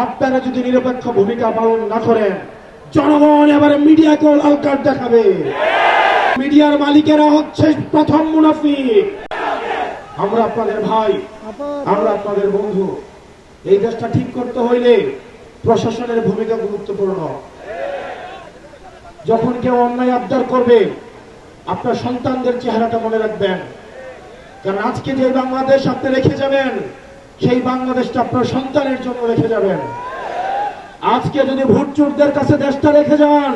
আপনারা যদি নিরপেক্ষ ভূমিকা পালন না করেন, জনগণ এবারে মিডিয়াকে লাল কার্ড দেখাবে। মিডিয়ার মালিকেরা হচ্ছে প্রথম মুনাফিক। আমরা আপনাদের ভাই, আমরা আপনাদের বন্ধু। এই দেশটা ঠিক করতে হইলে প্রশাসনের ভূমিকা গুরুত্বপূর্ণ। যখন কেউ অন্যায় আবদার করবে, আপনার সন্তানদের চেহারাটা মনে রাখবেন, কারণ আজকে যে বাংলাদেশ আপনি রেখে যাবেন, সেই বাংলাদেশটা আপনার সন্তানের জন্য রেখে যাবেন। আজকে যদি ভোটচোরদের কাছে দেশটা রেখে যান,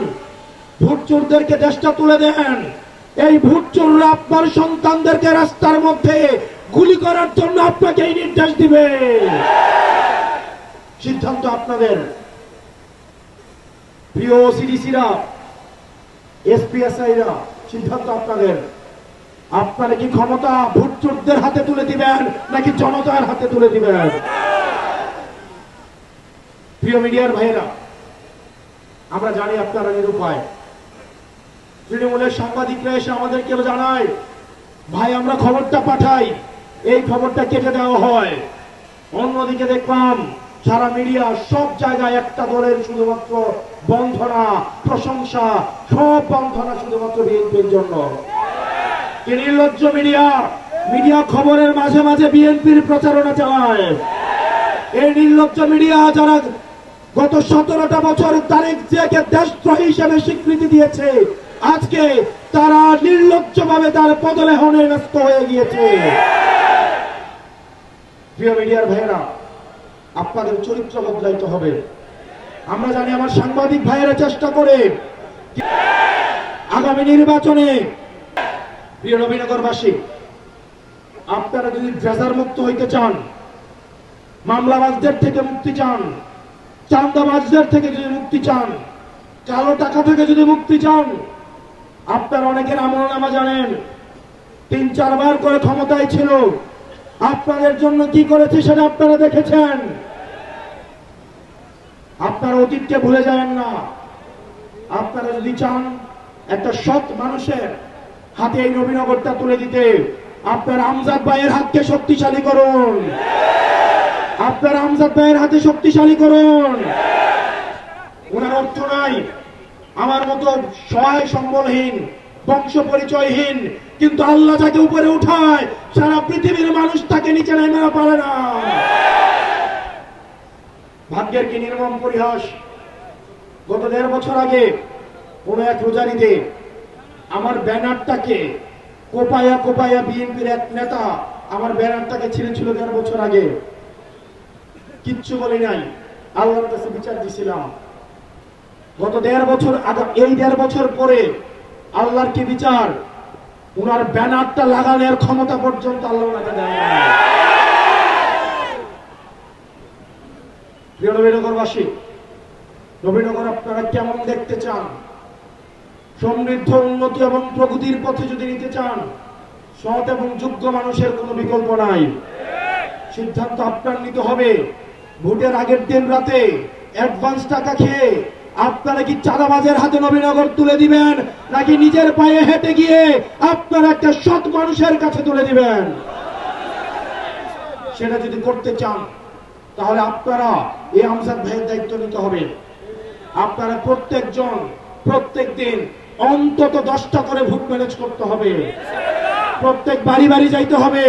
ভোটচোরদেরকে দেশটা তুলে দেন, এই ভোটচোররা আপনার সন্তানদেরকে রাস্তার মধ্যে গুলি করার জন্য আপনাকে এই নির্দেশ দিবে। সিদ্ধান্ত আপনাদের। প্রিয় সিডিসিরা, এসপিএসআইরা, সিদ্ধান্ত আপনাদের। আপনারা কি ক্ষমতা ভোটচোরদের হাতে তুলে দিবেন নাকি জনতার হাতে তুলে দিবেন? প্রিয় মিডিয়ার ভাইয়েরা, আমরা জানি আপনারা নিরুপায়। তৃণমূলের সাংবাদিকরা এসে আমাদেরকে জানায়, ভাই আমরা খবরটা পাঠাই, এই খবরটা কেটে দেওয়া হয়। অন্যদিকে দেখলাম সারা মিডিয়া সব জায়গায় একটা দলের শুধুমাত্র বন্ধনা, প্রশংসা, সব বন্ধনা শুধুমাত্র বিএনপির জন্য। কি নির্লজ্জ মিডিয়া! মিডিয়া খবরের মাঝে মাঝে বিএনপির প্রচারণা চালায়। এই নির্লজ্জ মিডিয়া যারা গত 17টা বছর তারেক জিয়াকে দেশদ্রোহী হিসেবে স্বীকৃতি দিয়েছে, আজকে তারা নির্লজ্জভাবে তার পদলেহনে ব্যস্ত হয়ে গিয়েছে। প্রিয় মিডিয়ার ভাইয়েরা, আপনাদের চরিত্র বদলাইতে হবে। আমরা জানি আমার সাংবাদিক ভাইয়েরা চেষ্টা করে আগামী নির্বাচনে। প্রিয় নবীনগরবাসী, আপনারা যদি ড্রেজার মুক্ত হইতে চান, মামলাবাজদের থেকে মুক্তি চান, চাঁদাবাজদের থেকে যদি মুক্তি চান, কালো টাকা থেকে যদি মুক্তি চান, আপনারা অনেকের আমলনামা জানেন। 3-4 বার করে ক্ষমতায় ছিল, আপনাদের জন্য কি করেছে সেটা আপনারা দেখেছেন। আপনারা অতীতকে ভুলে যাবেন না। আপনারা যদি চান একটা সৎ মানুষের হাতে এই নবীনগরটা তুলে দিতে, আপনার আমজাদ ভাইয়ের হাতকে শক্তিশালী করুন। আপনার আমজাদ ভাইয়ের হাতে শক্তিশালী করুন। ওনার অর্থ নাই আমার মতো সহায় সম্বলহীন, বংশ পরিচয়হীন, কিন্তু আল্লাহ যাকে উপরে উঠায় সারা পৃথিবীর মানুষ তাকে নিচে নামাতে পারে না। ভাগ্যের কি নির্মম পরিহাস! গত 1.5 বছর আগে কোন এক রোজারিতে আমার ব্যানারটাকে কোপায়া কোপায়া বিএনপির এক নেতা আমার ব্যানারটাকে ছিঁড়েছিল 1.5 বছর আগে। কিচ্ছু বলি নাই, আল্লাহর কাছে বিচার দিছিলাম। গত 1.5 বছর আগে, এই 1.5 বছর পরে আল্লাহর কি বিচার! উনার ব্যানারটা লাগানোর ক্ষমতা পর্যন্ত আল্লাহ ওনাকে দেয় না। প্রিয় নবীনগরবাসী, নবীনগর আপনারা কেমন দেখতে চান? সমৃদ্ধ, উন্নতি এবং প্রগতির পথে যদি নিতে চান, সৎ এবং যোগ্য মানুষের কোনো বিকল্প নাই। সিদ্ধান্ত আপনার নিতে হবে। ভোটের আগের দিন রাতে অ্যাডভান্স টাকা খেয়ে আপনারা কি চাঁদাবাজের হাতে নবীনগর তুলে দিবেন, নাকি নিজের পায়ে হেঁটে গিয়ে আপনারা একটা সৎ মানুষের কাছে তুলে দিবেন? সেটা যদি করতে চান, তাহলে আপনারা এই আমজাদ ভাইয়ের দায়িত্ব নিতে হবে। আপনারা প্রত্যেকজন প্রত্যেক দিন অন্তত 10টা করে ভোট ম্যানেজ করতে হবে। প্রত্যেক বাড়ি বাড়ি যাইতে হবে,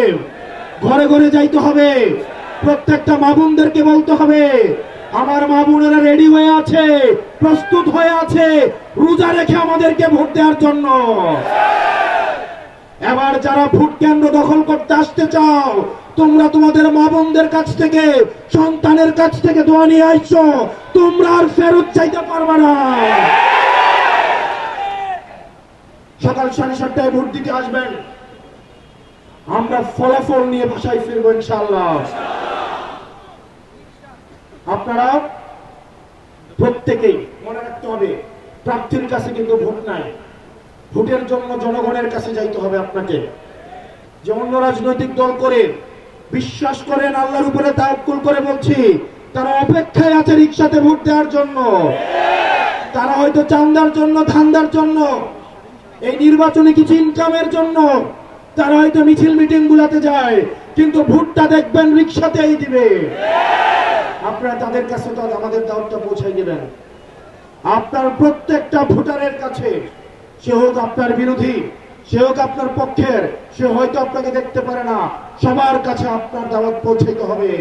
ঘরে ঘরে যাইতে হবে। প্রত্যেকটা মা বোনদেরকে বলতে হবে, আমার মা বোনেরা রেডি হয়ে আছে, প্রস্তুত হয়ে আছে রোজা রেখে আমাদেরকে ভোট দেওয়ার জন্য। এবার যারা ভোট কেন্দ্র দখল করতে আসতে চাও, তোমরা তোমাদের মা বোনদের কাছ থেকে, সন্তানের কাছ থেকে দোয়া নিয়ে আসছো, তোমরা আর ফেরত চাইতে পারবে না। সকাল 7:30টায় ভোট দিতে আসবেন। আমরা ফলাফল নিয়ে বাসায় ফিরবো ইনশাআল্লাহ। আপনারা প্রত্যেকেই মনে রাখতে হবে, প্রার্থীর কাছে কিন্তু ভোট নাই। ভোটের জন্য জনগণের কাছে যাইতে হবে আপনাকে। যে অন্য রাজনৈতিক দল করে বিশ্বাস করেন, আল্লাহর উপরে তাওয়াক্কুল করে বলছি, তারা অপেক্ষায় আছে রিকশাতে ভোট দেওয়ার জন্য। তারা হয়তো চান্দার জন্য, ধান্দার জন্য, এই নির্বাচনে কিছু ইনকামের জন্য তারা হয়তো মিছিল মিটিং গুলাতে যায়, কিন্তু ভোটটা দেখবেন রিকশাতেই দিবে। আপনারা তাদের কাছে তো আমাদের দাওয়াতটা পৌঁছাই দিবেন। আপনার প্রত্যেকটা ভোটারের কাছে, সে হোক আপনার বিরোধী, সে হোক আপনার পক্ষের, সে হয়তো আপনাকে দেখতে পারে না, সবার কাছে আপনার দাওয়াত পৌঁছাইতে হবে।